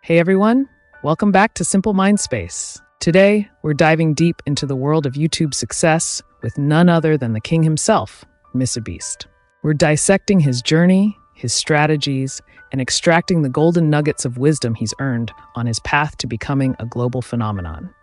Hey everyone, welcome back to Simple Mindspace. Today, we're diving deep into the world of YouTube success with none other than the king himself, MrBeast. We're dissecting his journey, his strategies, and extracting the golden nuggets of wisdom he's earned on his path to becoming a global phenomenon.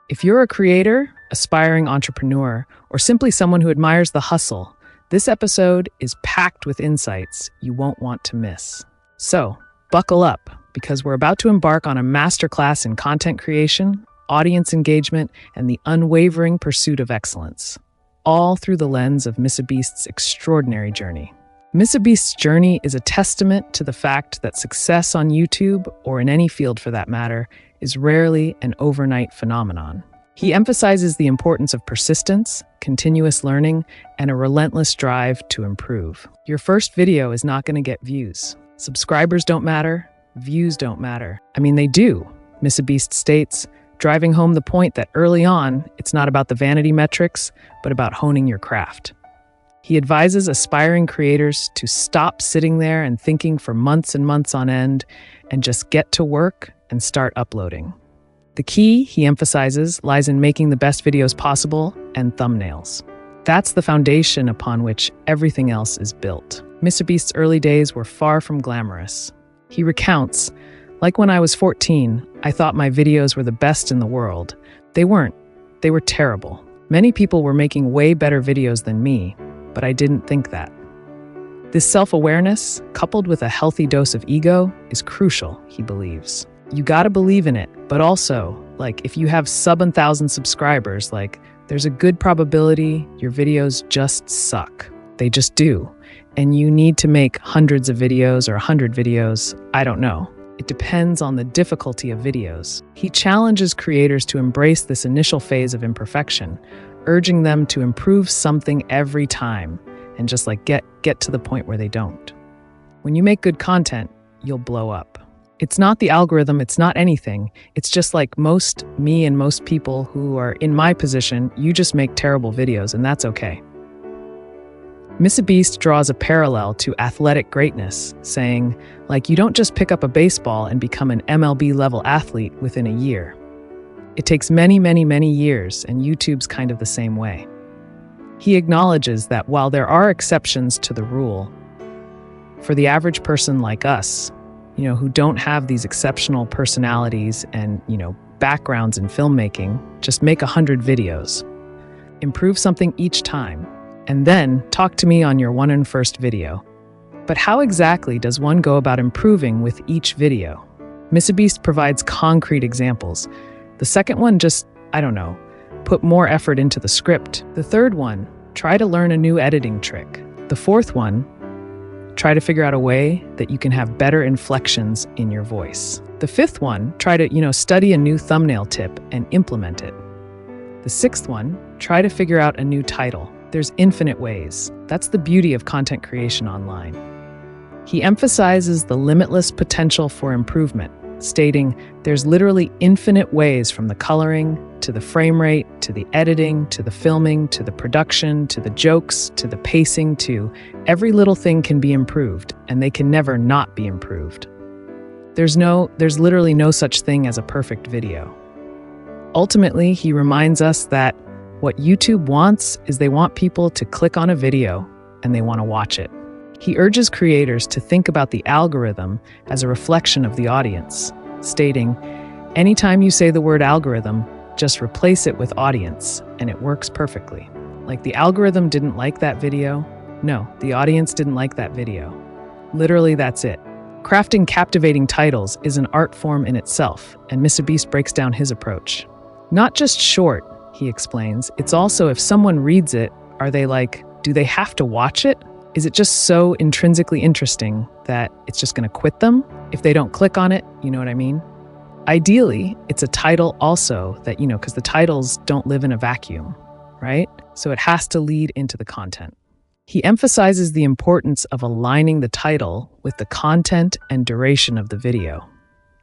If you're a creator, aspiring entrepreneur, or simply someone who admires the hustle, this episode is packed with insights you won't want to miss. So, buckle up, because we're about to embark on a masterclass in content creation, audience engagement, and the unwavering pursuit of excellence, all through the lens of MrBeast's extraordinary journey. MrBeast's journey is a testament to the fact that success on YouTube, or in any field for that matter, is rarely an overnight phenomenon. He emphasizes the importance of persistence, continuous learning, and a relentless drive to improve. Your first video is not going to get views. Subscribers don't matter. Views don't matter. I mean, they do, MrBeast states, driving home the point that early on, it's not about the vanity metrics, but about honing your craft. He advises aspiring creators to stop sitting there and thinking for months and months on end and just get to work and start uploading. The key, he emphasizes, lies in making the best videos possible and thumbnails. That's the foundation upon which everything else is built. MrBeast's early days were far from glamorous. He recounts, "Like when I was 14, I thought my videos were the best in the world. They weren't. They were terrible. Many people were making way better videos than me, but I didn't think that." This self-awareness, coupled with a healthy dose of ego, is crucial, he believes. You gotta believe in it, but also, if you have sub 1,000 subscribers, there's a good probability your videos just suck. They just do. And you need to make hundreds of videos or 100 videos, I don't know. It depends on the difficulty of videos. He challenges creators to embrace this initial phase of imperfection, urging them to improve something every time and just get to the point where they don't. When you make good content, you'll blow up. It's not the algorithm, it's not anything. It's just like me and most people who are in my position, you just make terrible videos and that's okay. MrBeast draws a parallel to athletic greatness, saying, you don't just pick up a baseball and become an MLB-level athlete within a year. It takes many, many, many years, and YouTube's kind of the same way. He acknowledges that while there are exceptions to the rule, for the average person like us, who don't have these exceptional personalities and, backgrounds in filmmaking, just make 100 videos. Improve something each time. And then talk to me on your 101st video. But how exactly does one go about improving with each video? MrBeast provides concrete examples. The second one put more effort into the script. The third one, try to learn a new editing trick. The fourth one, try to figure out a way that you can have better inflections in your voice. The fifth one, try to, study a new thumbnail tip and implement it. The sixth one, try to figure out a new title. There's infinite ways. That's the beauty of content creation online. He emphasizes the limitless potential for improvement, stating there's literally infinite ways from the coloring, to the frame rate, to the editing, to the filming, to the production, to the jokes, to the pacing, to every little thing can be improved, and they can never not be improved. There's literally no such thing as a perfect video. Ultimately, he reminds us that what YouTube wants is they want people to click on a video and they want to watch it. He urges creators to think about the algorithm as a reflection of the audience, stating, anytime you say the word algorithm, just replace it with audience, and it works perfectly. The algorithm didn't like that video. No, the audience didn't like that video. Literally, that's it. Crafting captivating titles is an art form in itself, and MrBeast breaks down his approach. Not just short, he explains, it's also if someone reads it, are they do they have to watch it? Is it just so intrinsically interesting that it's just going to quit them if they don't click on it? You know what I mean? Ideally, it's a title also that, because the titles don't live in a vacuum, right? So it has to lead into the content. He emphasizes the importance of aligning the title with the content and duration of the video,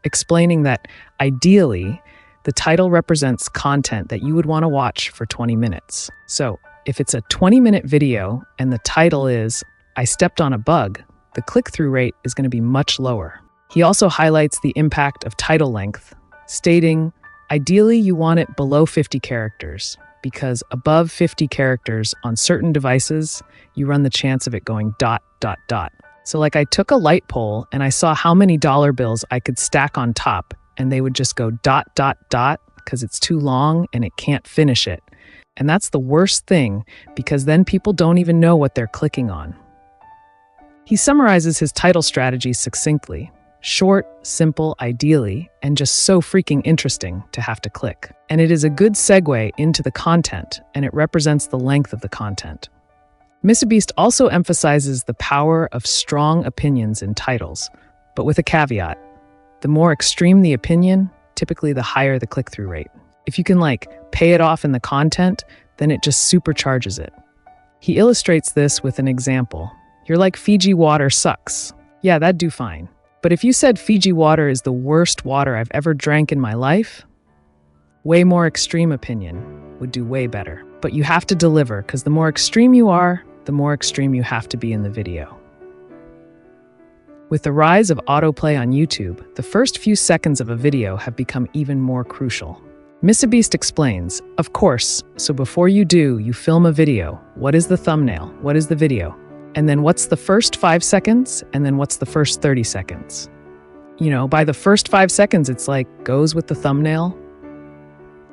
explaining that ideally, the title represents content that you would want to watch for 20 minutes. So if it's a 20-minute video and the title is, I stepped on a bug, the click-through rate is going to be much lower. He also highlights the impact of title length, stating, ideally you want it below 50 characters, because above 50 characters on certain devices, you run the chance of it going ... So like I took a light pole and I saw how many dollar bills I could stack on top, and they would just go ... because it's too long and it can't finish it. And that's the worst thing, because then people don't even know what they're clicking on. He summarizes his title strategy succinctly. Short, simple, ideally, and just so freaking interesting to have to click. And it is a good segue into the content, and it represents the length of the content. MrBeast also emphasizes the power of strong opinions in titles, but with a caveat. The more extreme the opinion, typically the higher the click-through rate. If you can pay it off in the content, then it just supercharges it. He illustrates this with an example. You're like, Fiji water sucks. Yeah, that'd do fine. But if you said Fiji water is the worst water I've ever drank in my life, way more extreme opinion would do way better. But you have to deliver, because the more extreme you are, the more extreme you have to be in the video. With the rise of autoplay on YouTube, the first few seconds of a video have become even more crucial. MrBeast explains, of course, so before you film a video. What is the thumbnail? What is the video? And then what's the first 5 seconds? And then what's the first 30 seconds? By the first 5 seconds, it's goes with the thumbnail.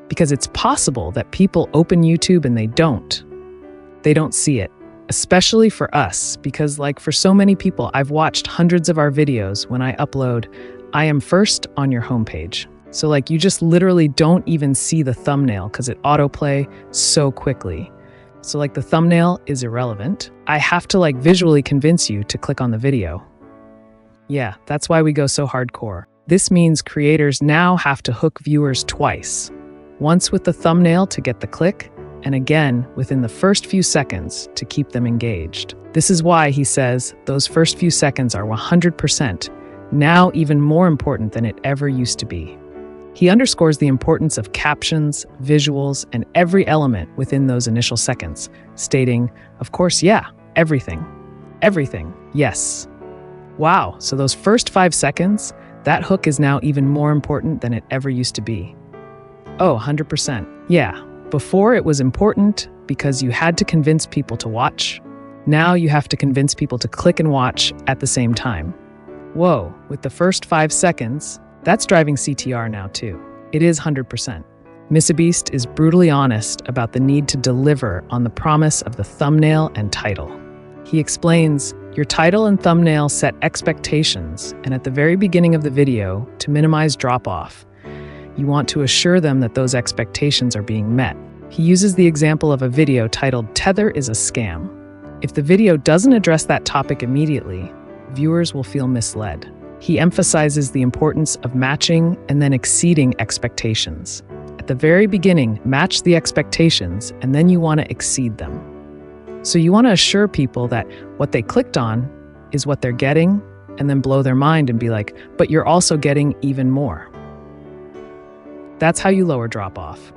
Because it's possible that people open YouTube and they don't see it. Especially for us, because for so many people, I've watched hundreds of our videos when I upload, I am first on your homepage. So you just literally don't even see the thumbnail because it autoplay so quickly. So the thumbnail is irrelevant. I have to visually convince you to click on the video. Yeah, that's why we go so hardcore. This means creators now have to hook viewers twice. Once with the thumbnail to get the click, and again within the first few seconds to keep them engaged. This is why he says those first few seconds are 100%, now even more important than it ever used to be. He underscores the importance of captions, visuals, and every element within those initial seconds, stating, of course, yeah, everything. Everything, yes. Wow, so those first 5 seconds, that hook is now even more important than it ever used to be. Oh, 100%. Yeah, before it was important because you had to convince people to watch. Now you have to convince people to click and watch at the same time. Whoa, with the first 5 seconds, that's driving CTR now too. It is 100%. MrBeast is brutally honest about the need to deliver on the promise of the thumbnail and title. He explains, your title and thumbnail set expectations, and at the very beginning of the video, to minimize drop-off, you want to assure them that those expectations are being met. He uses the example of a video titled "Tether is a Scam." If the video doesn't address that topic immediately, viewers will feel misled. He emphasizes the importance of matching and then exceeding expectations. At the very beginning, match the expectations, and then you want to exceed them. So you want to assure people that what they clicked on is what they're getting, and then blow their mind and be like, but you're also getting even more. That's how you lower drop-off.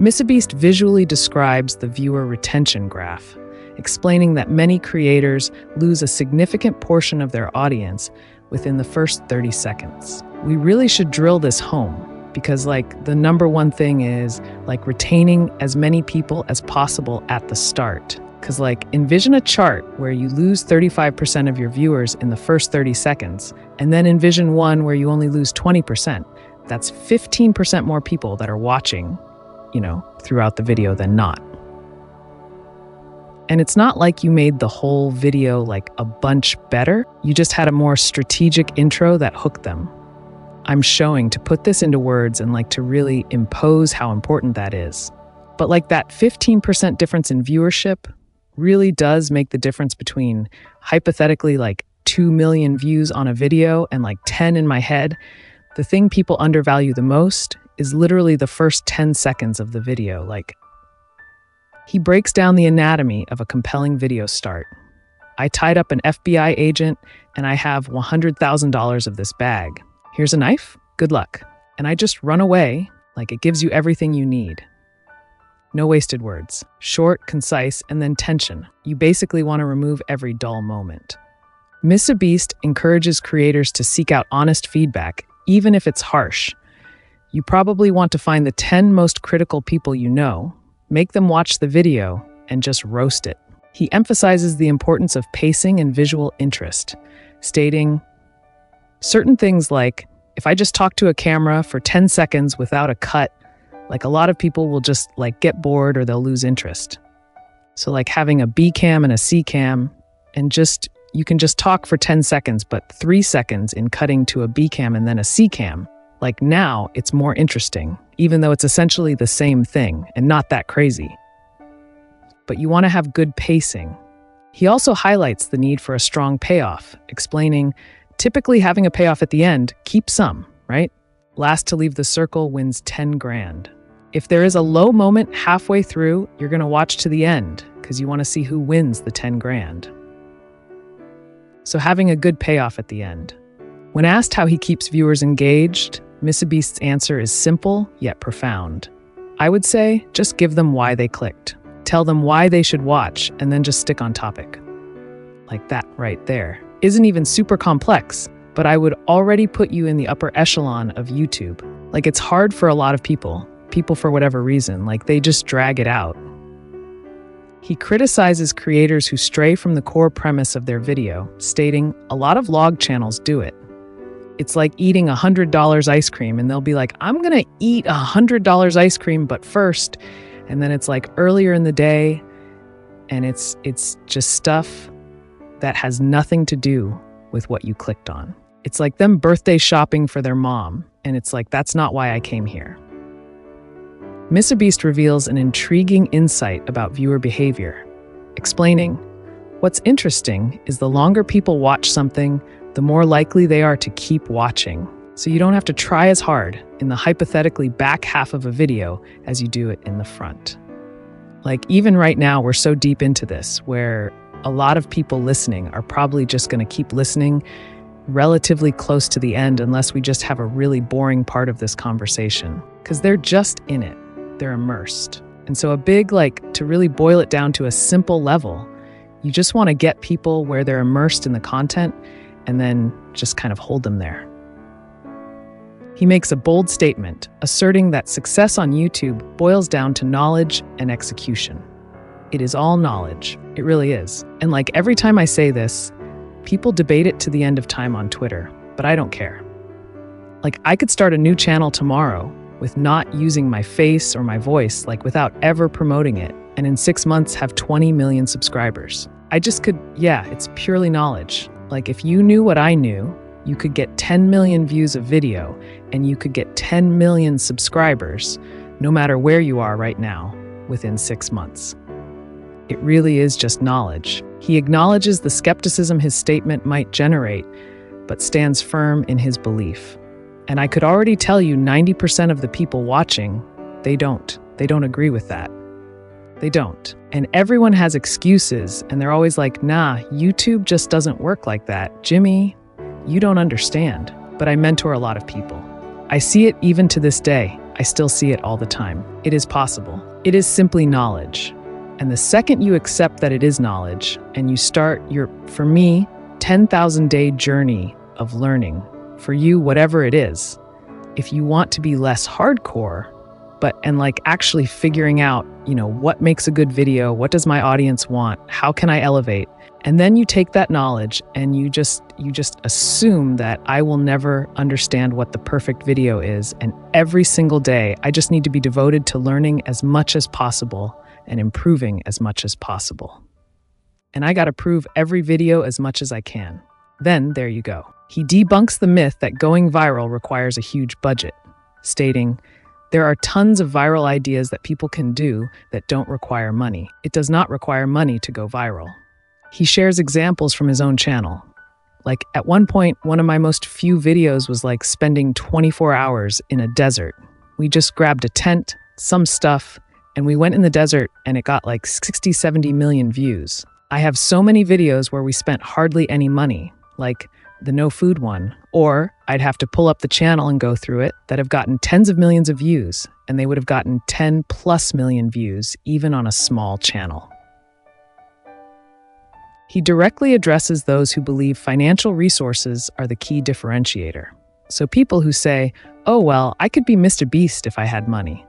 MrBeast visually describes the viewer retention graph, explaining that many creators lose a significant portion of their audience within the first 30 seconds. We really should drill this home because the number one thing is retaining as many people as possible at the start. Because envision a chart where you lose 35% of your viewers in the first 30 seconds, and then envision one where you only lose 20%. That's 15% more people that are watching, throughout the video than not. And it's not like you made the whole video a bunch better. You just had a more strategic intro that hooked them. I'm showing to put this into words and to really impose how important that is. But that 15% difference in viewership really does make the difference between hypothetically 2 million views on a video and 10 in my head. The thing people undervalue the most is literally the first 10 seconds of the video. He breaks down the anatomy of a compelling video start. I tied up an FBI agent and I have $100,000 of this bag. Here's a knife, good luck. And I just run away, it gives you everything you need. No wasted words. Short, concise, and then tension. You basically want to remove every dull moment. MrBeast encourages creators to seek out honest feedback, even if it's harsh. You probably want to find the 10 most critical people you know, make them watch the video, and just roast it. He emphasizes the importance of pacing and visual interest, stating certain things like, if I just talk to a camera for 10 seconds without a cut, like a lot of people will just get bored or they'll lose interest. So having a B cam and a C cam, and you can just talk for 10 seconds, but 3 seconds in cutting to a B cam and then a C cam. Now it's more interesting, even though it's essentially the same thing and not that crazy. But you want to have good pacing. He also highlights the need for a strong payoff, explaining, typically having a payoff at the end, keep some, right? Last to leave the circle wins 10 grand. If there is a low moment halfway through, you're going to watch to the end because you want to see who wins the 10 grand. So having a good payoff at the end. When asked how he keeps viewers engaged, MrBeast's answer is simple yet profound. I would say just give them why they clicked. Tell them why they should watch, and then just stick on topic. That right there. Isn't even super complex, but I would already put you in the upper echelon of YouTube. It's hard for a lot of people for whatever reason, they just drag it out. He criticizes creators who stray from the core premise of their video, stating, a lot of vlog channels do it. It's like eating $100 ice cream, and they'll be like, I'm gonna eat $100 ice cream, but first, and then it's earlier in the day, and it's just stuff that has nothing to do with what you clicked on. It's like them birthday shopping for their mom, and it's that's not why I came here. MrBeast reveals an intriguing insight about viewer behavior, explaining, what's interesting is the longer people watch something, the more likely they are to keep watching. So you don't have to try as hard in the hypothetically back half of a video as you do it in the front. Even right now, we're so deep into this where a lot of people listening are probably just going to keep listening relatively close to the end unless we just have a really boring part of this conversation, because they're just in it. They're immersed. And so a big, to really boil it down to a simple level, you just want to get people where they're immersed in the content and then just kind of hold them there. He makes a bold statement, asserting that success on YouTube boils down to knowledge and execution. It is all knowledge. It really is. And every time I say this, people debate it to the end of time on Twitter, but I don't care. I could start a new channel tomorrow with not using my face or my voice, without ever promoting it, and in 6 months have 20 million subscribers. I just could, it's purely knowledge. If you knew what I knew, you could get 10 million views of video, and you could get 10 million subscribers, no matter where you are right now, within 6 months. It really is just knowledge. He acknowledges the skepticism his statement might generate, but stands firm in his belief. And I could already tell you 90% of the people watching, they don't agree with that. They don't. And everyone has excuses, and they're always like, nah, YouTube just doesn't work like that. Jimmy, you don't understand. But I mentor a lot of people. I see it even to this day. I still see it all the time. It is possible. It is simply knowledge. And the second you accept that it is knowledge, and you start your, for me, 10,000-day journey of learning, for you, whatever it is, if you want to be less hardcore, and actually figuring out, what makes a good video, what does my audience want, how can I elevate? And then you take that knowledge and you just assume that I will never understand what the perfect video is. And every single day, I just need to be devoted to learning as much as possible and improving as much as possible. And I got to prove every video as much as I can. Then there you go. He debunks the myth that going viral requires a huge budget, stating, there are tons of viral ideas that people can do that don't require money. It does not require money to go viral. He shares examples from his own channel. At one point, one of my most few videos was spending 24 hours in a desert. We just grabbed a tent, some stuff, and we went in the desert and it got 60, 70 million views. I have so many videos where we spent hardly any money, like the no food one, or I'd have to pull up the channel and go through it, that have gotten tens of millions of views, and they would have gotten 10+ million views even on a small channel. He directly addresses those who believe financial resources are the key differentiator. So people who say, oh, well, I could be MrBeast if I had money.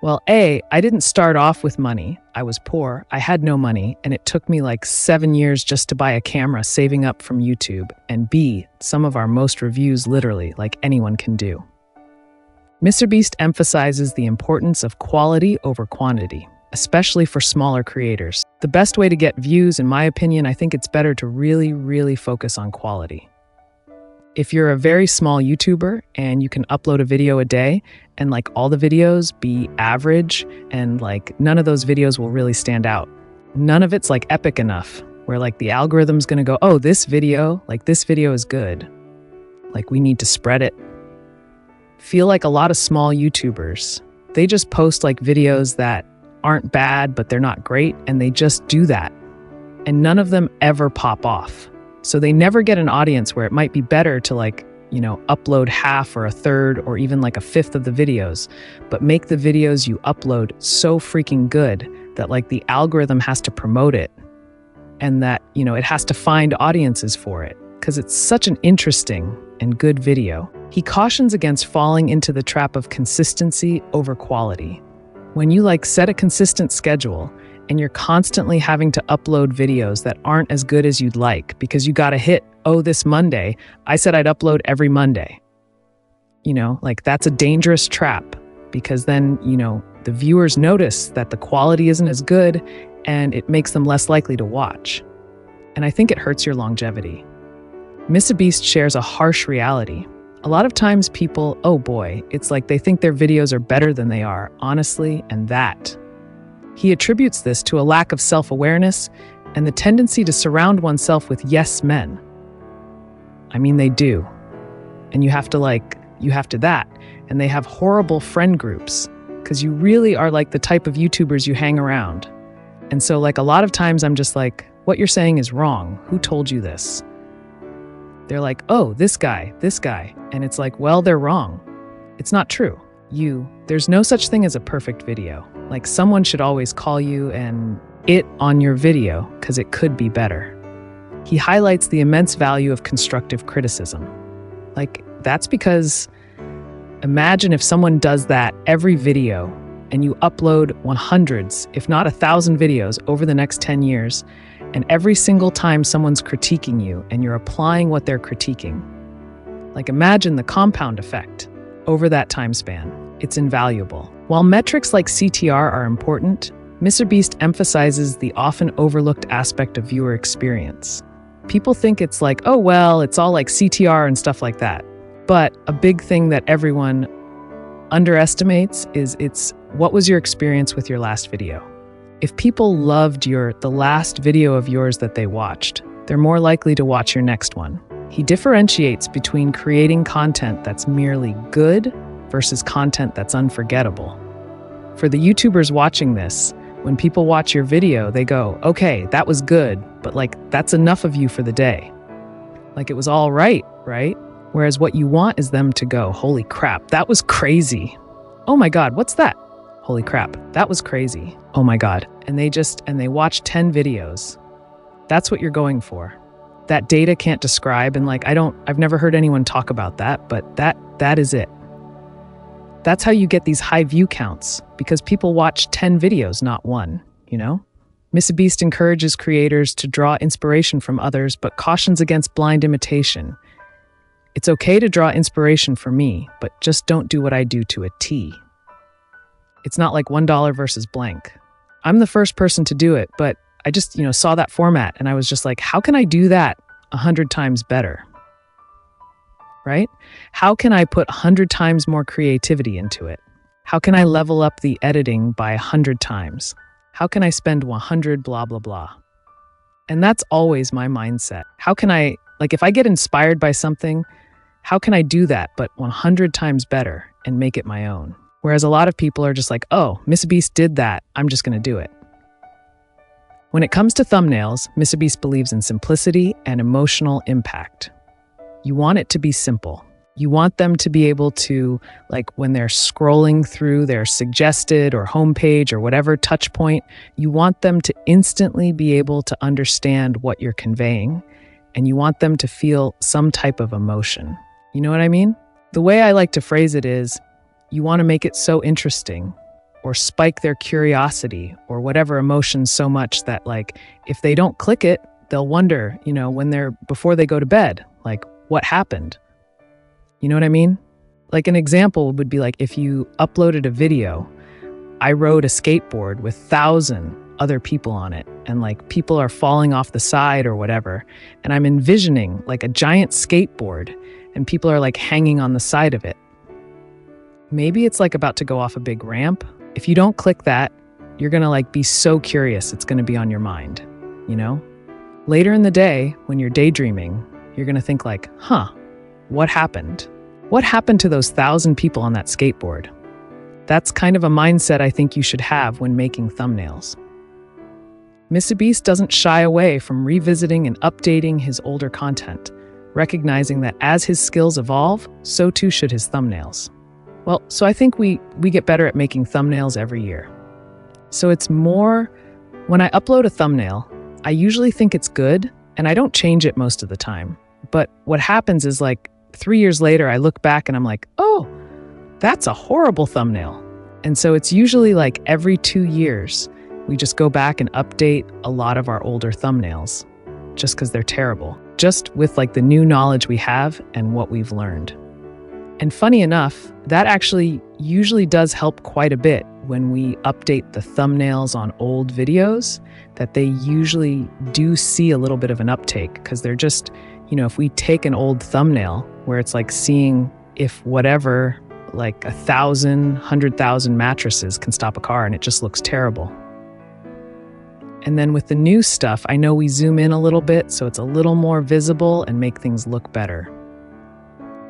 Well, A, I didn't start off with money. I was poor, I had no money, and it took me like 7 years just to buy a camera saving up from YouTube. And B, some of our most reviews literally, like anyone can do. MrBeast emphasizes the importance of quality over quantity, especially for smaller creators. The best way to get views, in my opinion, I think it's better to really focus on quality. If you're a very small YouTuber and you can upload a video a day and like all the videos be average and like none of those videos will really stand out. None of it's like epic enough where like the algorithm's gonna go, oh, this video is good. Like we need to spread it. Feel like a lot of small YouTubers, they just post like videos that aren't bad, but they're not great, and they just do that. And none of them ever pop off. So they never get an audience where it might be better to like, upload half or a third or even like a fifth of the videos, but make the videos you upload so freaking good that like the algorithm has to promote it and that, it has to find audiences for it because it's such an interesting and good video. He cautions against falling into the trap of consistency over quality. When you like set a consistent schedule and you're constantly having to upload videos that aren't as good as you'd like because you got to hit, oh, this Monday, I said I'd upload every Monday. Like that's a dangerous trap because then, the viewers notice that the quality isn't as good and it makes them less likely to watch. And I think it hurts your longevity. MrBeast shares a harsh reality. A lot of times people, oh boy, it's like they think their videos are better than they are, honestly, and that. He attributes this to a lack of self-awareness and the tendency to surround oneself with yes men. I mean, they do. And you have to that. And they have horrible friend groups because you really are like the type of YouTubers you hang around. And so like a lot of times I'm just like, what you're saying is wrong. Who told you this? They're like, oh, this guy. And it's like, well, they're wrong. It's not true. There's no such thing as a perfect video. Like someone should always call you and it on your video because it could be better. He highlights the immense value of constructive criticism. Like that's because imagine if someone does that every video and you upload hundreds, if not 1,000 videos over the next 10 years, and every single time someone's critiquing you and you're applying what they're critiquing. Like imagine the compound effect over that time span. It's invaluable. While metrics like CTR are important, MrBeast emphasizes the often overlooked aspect of viewer experience. People think it's like, oh, well, it's all like CTR and stuff like that. But a big thing that everyone underestimates is what was your experience with your last video? If people loved the last video of yours that they watched, they're more likely to watch your next one. He differentiates between creating content that's merely good versus content that's unforgettable. For the YouTubers watching this, when people watch your video, they go, okay, that was good, but like that's enough of you for the day. Like it was all right? Whereas what you want is them to go, holy crap, that was crazy. Oh my God, what's that? Holy crap, that was crazy. Oh my God. And they watch 10 videos. That's what you're going for. That data can't describe, and like I've never heard anyone talk about that, but that is it. That's how you get these high view counts, because people watch 10 videos, not one, MrBeast encourages creators to draw inspiration from others, but cautions against blind imitation. It's okay to draw inspiration from me, but just don't do what I do to a T. It's not like $1 versus blank. I'm the first person to do it, but I just, saw that format and I was just like, how can I do that 100 times better? Right? How can I put 100 times more creativity into it? How can I level up the editing by 100 times? How can I spend 100 blah, blah, blah? And that's always my mindset. How can I, if I get inspired by something, how can I do that but 100 times better and make it my own? Whereas a lot of people are just like, oh, MrBeast did that, I'm just going to do it. When it comes to thumbnails, MrBeast believes in simplicity and emotional impact. You want it to be simple. You want them to be able to, like when they're scrolling through their suggested or homepage or whatever touch point, you want them to instantly be able to understand what you're conveying, and you want them to feel some type of emotion. You know what I mean? The way I like to phrase it is, you want to make it so interesting or spike their curiosity or whatever emotion so much that, like, if they don't click it, they'll wonder, before they go to bed, like, what happened? You know what I mean? Like an example would be like if you uploaded a video, I rode a skateboard with 1,000 other people on it, and like people are falling off the side or whatever, and I'm envisioning like a giant skateboard and people are like hanging on the side of it. Maybe it's like about to go off a big ramp. If you don't click that, you're gonna like be so curious, it's gonna be on your mind, you know? Later in the day, when you're daydreaming, you're gonna think like, what happened? What happened to those 1,000 people on that skateboard? That's kind of a mindset I think you should have when making thumbnails. MrBeast doesn't shy away from revisiting and updating his older content, recognizing that as his skills evolve, so too should his thumbnails. Well, so I think we get better at making thumbnails every year. So it's more, when I upload a thumbnail, I usually think it's good, and I don't change it most of the time. But what happens is like 3 years later, I look back and I'm like, oh, that's a horrible thumbnail. And so it's usually like every 2 years, we just go back and update a lot of our older thumbnails just because they're terrible, just with like the new knowledge we have and what we've learned. And funny enough, that actually usually does help quite a bit when we update the thumbnails on old videos, that they usually do see a little bit of an uptake because they're just, if we take an old thumbnail where it's like seeing if whatever, like 1,000, 100,000 mattresses can stop a car and it just looks terrible. And then with the new stuff, I know we zoom in a little bit so it's a little more visible and make things look better.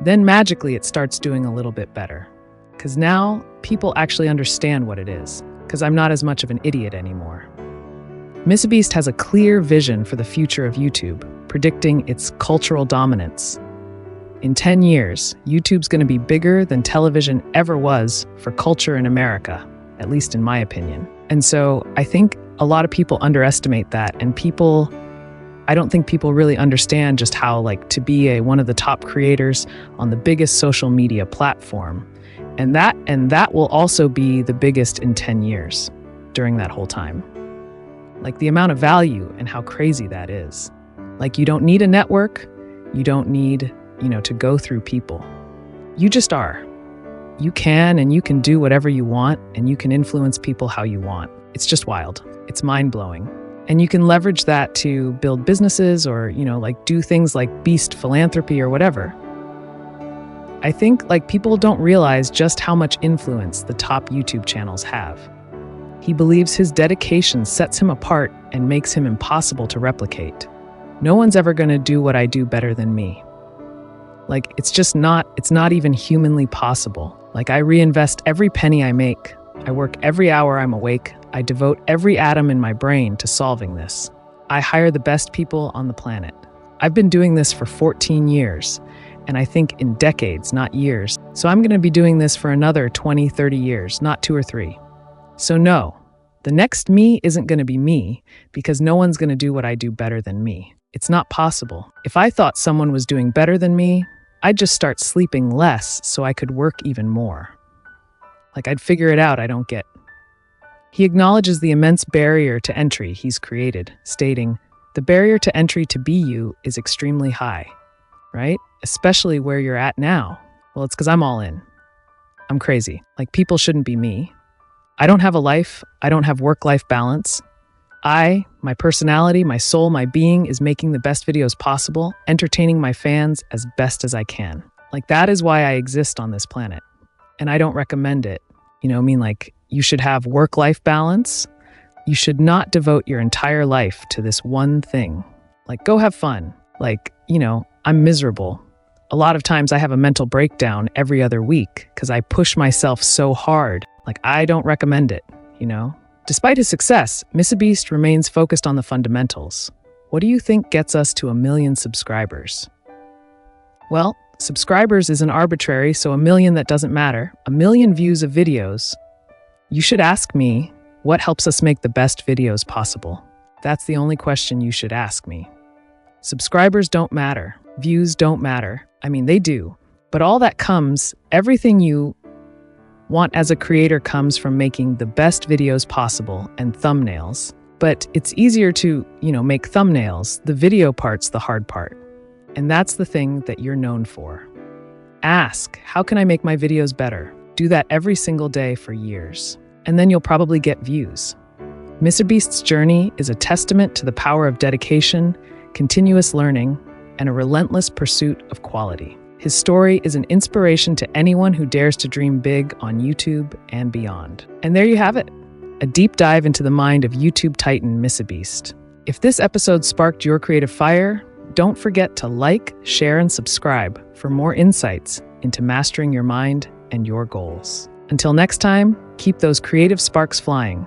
Then magically it starts doing a little bit better because now people actually understand what it is because I'm not as much of an idiot anymore. MrBeast has a clear vision for the future of YouTube, predicting its cultural dominance. In 10 years, YouTube's going to be bigger than television ever was for culture in America, at least in my opinion. And so I think a lot of people underestimate that, and I don't think people really understand just how, like, to be one of the top creators on the biggest social media platform. And that will also be the biggest in 10 years during that whole time. Like the amount of value and how crazy that is. Like you don't need a network, you don't need, to go through people. You just are. You can do whatever you want, and you can influence people how you want. It's just wild. It's mind-blowing. And you can leverage that to build businesses or, like do things like Beast Philanthropy or whatever. I think like people don't realize just how much influence the top YouTube channels have. He believes his dedication sets him apart and makes him impossible to replicate. No one's ever going to do what I do better than me. Like, it's not even humanly possible. Like, I reinvest every penny I make. I work every hour I'm awake. I devote every atom in my brain to solving this. I hire the best people on the planet. I've been doing this for 14 years, and I think in decades, not years. So I'm going to be doing this for another 20, 30 years, not 2 or 3. So no, the next me isn't going to be me because no one's going to do what I do better than me. It's not possible. If I thought someone was doing better than me, I'd just start sleeping less so I could work even more. Like I'd figure it out, I don't get. He acknowledges the immense barrier to entry he's created, stating, "The barrier to entry to be you is extremely high," right? Especially where you're at now. Well, it's because I'm all in. I'm crazy. Like people shouldn't be me. I don't have a life. I don't have work-life balance. My personality, my soul, my being is making the best videos possible, entertaining my fans as best as I can. Like that is why I exist on this planet. And I don't recommend it. Like you should have work-life balance. You should not devote your entire life to this one thing. Like go have fun. Like, I'm miserable. A lot of times I have a mental breakdown every other week because I push myself so hard. Like I don't recommend it, Despite his success, MrBeast remains focused on the fundamentals. What do you think gets us to 1 million subscribers? Well, Subscribers isn't arbitrary, so 1 million that doesn't matter. 1 million views of videos. You should ask me, what helps us make the best videos possible? That's the only question you should ask me. Subscribers don't matter. Views don't matter. I mean, they do. But all that comes, everything you want as a creator comes from making the best videos possible and thumbnails. But it's easier to, make thumbnails. The video part's the hard part. And that's the thing that you're known for. Ask, how can I make my videos better? Do that every single day for years. And then you'll probably get views. MrBeast's journey is a testament to the power of dedication, continuous learning, and a relentless pursuit of quality. His story is an inspiration to anyone who dares to dream big on YouTube and beyond. And there you have it, a deep dive into the mind of YouTube titan MrBeast. If this episode sparked your creative fire, don't forget to like, share, and subscribe for more insights into mastering your mind and your goals. Until next time, keep those creative sparks flying.